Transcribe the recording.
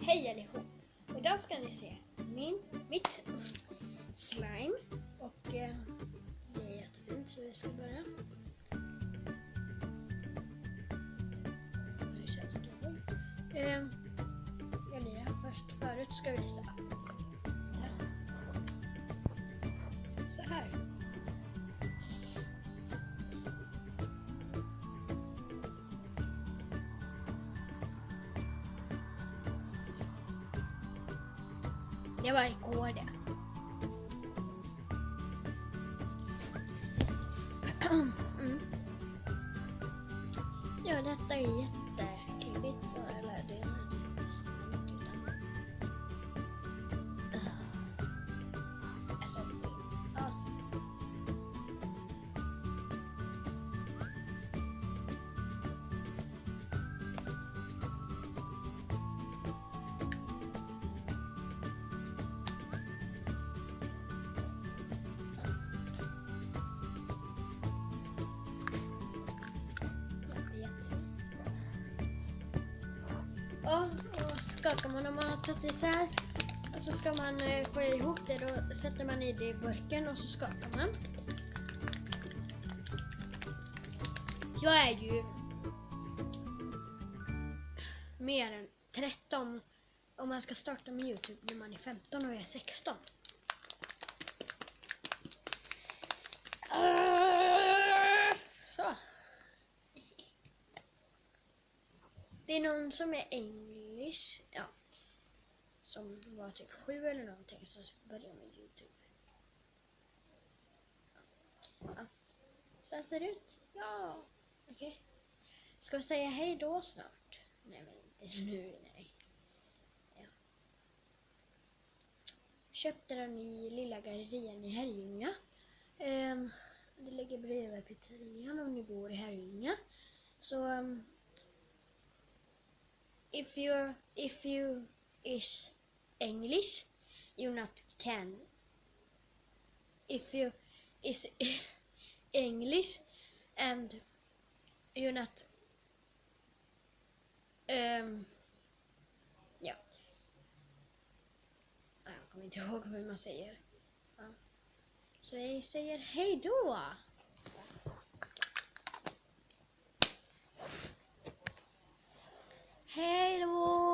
Hej allihop! Och idag ska ni se mitt slime. Och det är jättefint, så vi ska börja. Gallerian förut ska vi visa. Så här. Det var igår det. Ja, detta är jätteklibbigt. Eller det är nästan inte utan... Alltså. Och skakar man om man har tagit isär. Och så ska man få ihop det. Då sätter man i det i burken och så skakar man. Jag är ju mer än 13. Om man ska starta med YouTube när man är 15 och jag är 16. Så. Det är någon som är English, ja, som var typ 7 eller någonting, så började med YouTube. Ja. Så här ser det ut. Ja, okej. Ska vi säga hej då snart? Nej, men inte nu, nej. Ja. Köpte den i lilla gallerian i Herrljunga. Det ligger bredvid pizzerian om ni bor i Herrljunga. Så... If you is English, you not can. If you is English and you not ja. Jag kommer inte ihåg hur man säger. Ja. Så jag säger hej då. Hej då!